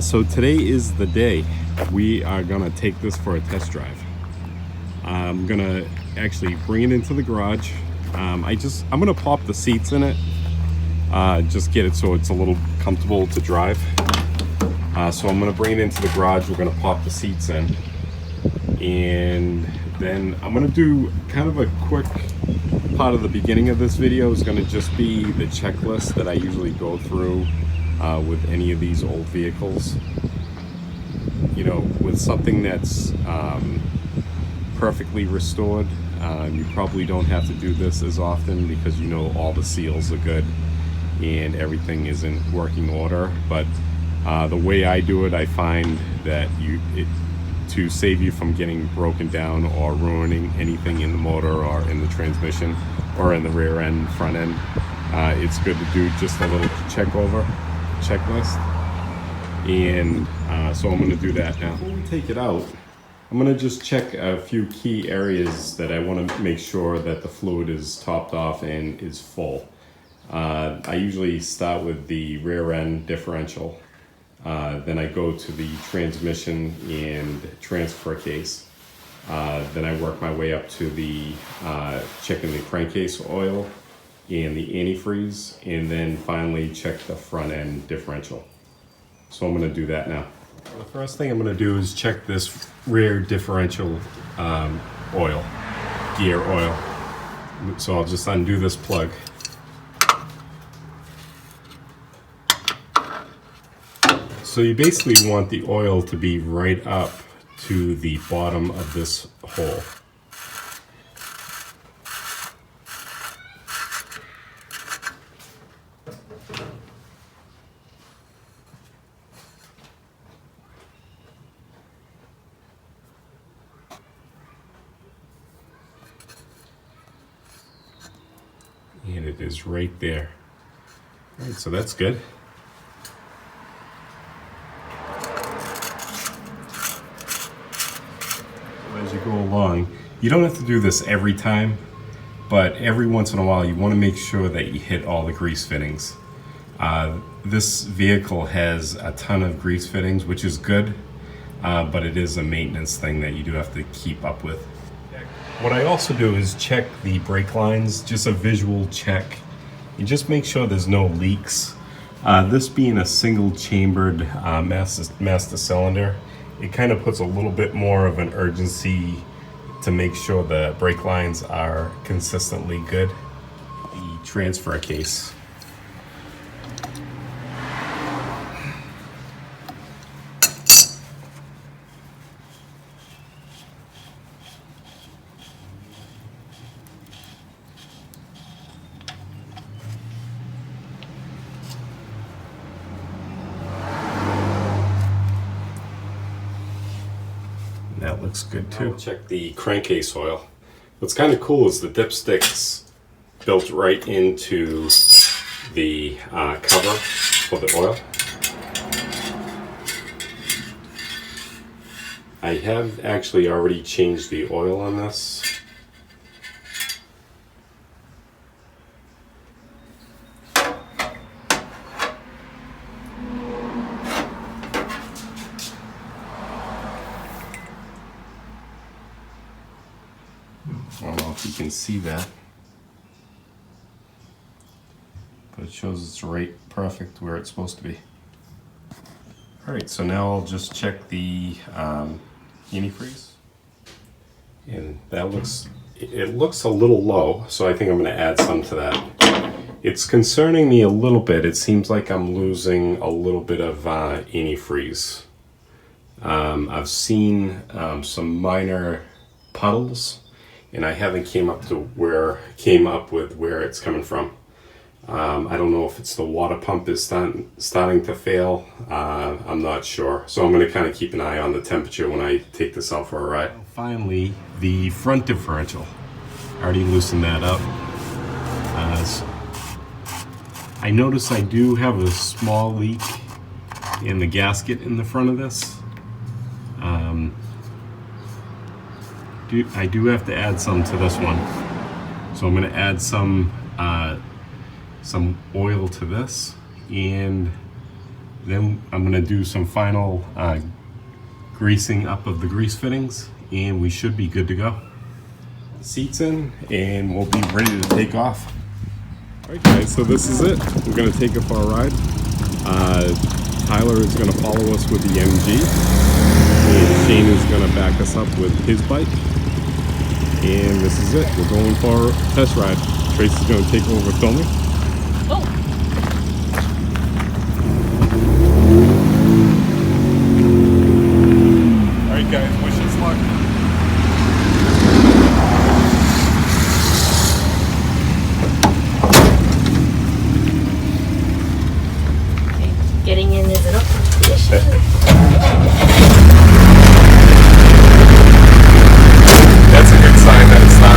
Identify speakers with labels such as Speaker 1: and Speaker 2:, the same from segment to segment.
Speaker 1: So today is the day. We are gonna take this for a test drive. I'm gonna actually bring it into the garage. I'm gonna pop the seats in it, just get it so it's a little comfortable to drive. So I'm gonna bring it into the garage. We're gonna pop the seats in, and then I'm gonna do kind of a quick part of the beginning of this video is gonna just be the checklist that I usually go through with any of these old vehicles. You know, with something that's perfectly restored, you probably don't have to do this as often because you know all the seals are good and everything is in working order. But the way I do it, I find that to save you from getting broken down or ruining anything in the motor or in the transmission or in the rear end, front end, it's good to do just a little checklist. And so I'm going to do that now. Before we take it out, I'm going to just check a few key areas that I want to make sure that the fluid is topped off and is full. I usually start with the rear end differential. Then I go to the transmission and transfer case. Then I work my way up to the checking the crankcase oil and the antifreeze, and then finally check the front end differential. So I'm going to do that now. The first thing I'm going to do is check this rear differential gear oil. So I'll just undo this plug. So you basically want the oil to be right up to the bottom of this hole. And it is right there. All right, so that's good. As you go along, you don't have to do this every time, but every once in a while you want to make sure that you hit all the grease fittings. This vehicle has a ton of grease fittings, which is good, but it is a maintenance thing that you do have to keep up with. What I also do is check the brake lines, just a visual check. You just make sure there's no leaks. This being a single chambered master cylinder, it kind of puts a little bit more of an urgency to make sure the brake lines are consistently good. The transfer case. That looks good too. I'll check the crankcase oil. What's kind of cool is the dipstick's built right into the cover for the oil. I have actually already changed the oil on this. I don't know if you can see that, but it shows it's right perfect where it's supposed to be. Alright, so now I'll just check the antifreeze, and that looks a little low, so I think I'm going to add some to that. It's concerning me a little bit. It seems like I'm losing a little bit of antifreeze. I've seen some minor puddles, and I haven't came up with where it's coming from. I don't know if it's the water pump is starting to fail. I'm not sure. So I'm going to kind of keep an eye on the temperature when I take this out for a ride. Finally, the front differential. I already loosened that up. I notice I do have a small leak in the gasket in the front of this. I do have to add some to this one, so I'm going to add some oil to this, and Then I'm going to do some final greasing up of the grease fittings, and we should be good to go. Seats in, and we'll be ready to take off. Alright guys, so this is it. We're going to take it for a ride. Tyler is going to follow us with the MG, and Shane is going to back us up with his bike. And this is it. We're going for a test ride. Tracy's going to take over filming.
Speaker 2: Oh.
Speaker 1: Alright guys, wish us luck.
Speaker 2: Okay. Getting in is an competition.
Speaker 1: That's a good sign that it's not.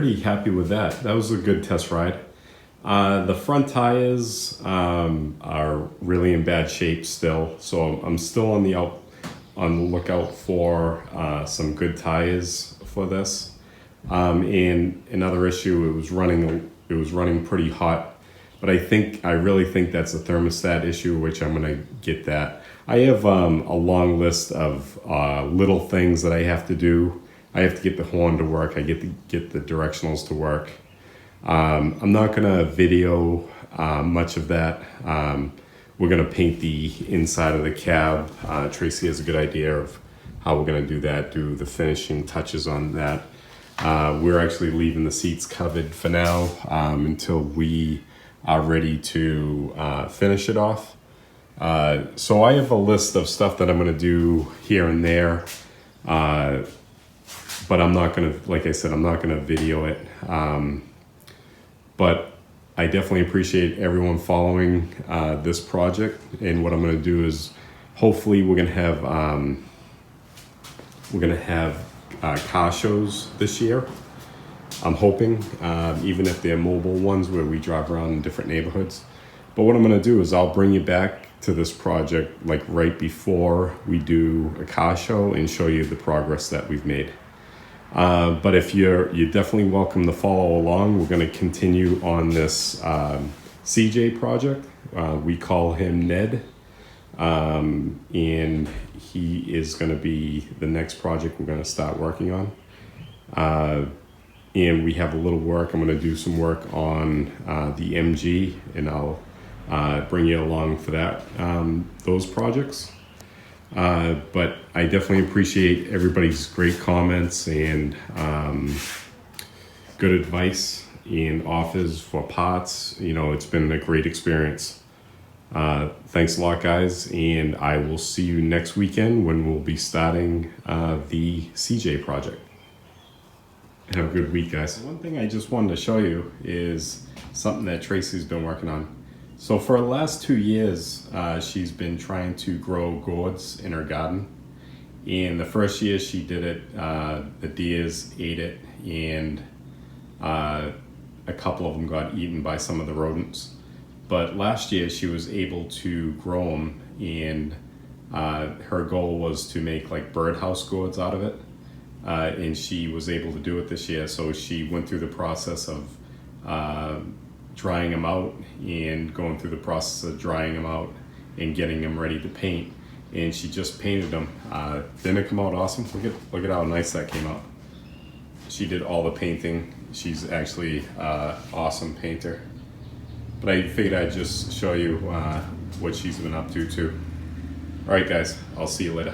Speaker 1: pretty happy with that. That was a good test ride. The front tires are really in bad shape still, so I'm still on the lookout for some good tires for this. And another issue, it was running pretty hot, but I really think that's a thermostat issue, which I'm gonna get that. I have a long list of little things that I have to do. I have to get the horn to work. I get the directionals to work. I'm not gonna video much of that. We're gonna paint the inside of the cab. Tracy has a good idea of how we're gonna do that, do the finishing touches on that. We're actually leaving the seats covered for now until we are ready to finish it off. So I have a list of stuff that I'm gonna do here and there, but I'm not gonna, like I said, I'm not gonna video it. But I definitely appreciate everyone following this project, and what I'm gonna do is hopefully we're gonna have car shows this year. I'm hoping, even if they're mobile ones where we drive around in different neighborhoods. But what I'm gonna do is I'll bring you back to this project like right before we do a car show and show you the progress that we've made. But if you're definitely welcome to follow along. We're gonna continue on this CJ project. We call him Ned. And he is gonna be the next project we're gonna start working on. And we have a little work. I'm gonna do some work on the MG, and I'll bring you along for that, those projects. But I definitely appreciate everybody's great comments and good advice and offers for parts. You know, it's been a great experience. Thanks a lot, guys, and I will see you next weekend when we'll be starting the CJ project. Have a good week, guys. One thing I just wanted to show you is something that Tracy's been working on. So for the last 2 years, she's been trying to grow gourds in her garden. And the first year she did it, the deers ate it, and a couple of them got eaten by some of the rodents. But last year she was able to grow them, and her goal was to make like birdhouse gourds out of it. And she was able to do it this year. So she went through the process of drying them out and going through the process of drying them out and getting them ready to paint. And she just painted them. Didn't it come out awesome? Look at how nice that came out. She did all the painting. She's actually an awesome painter. But I figured I'd just show you what she's been up to too. All right, guys, I'll see you later.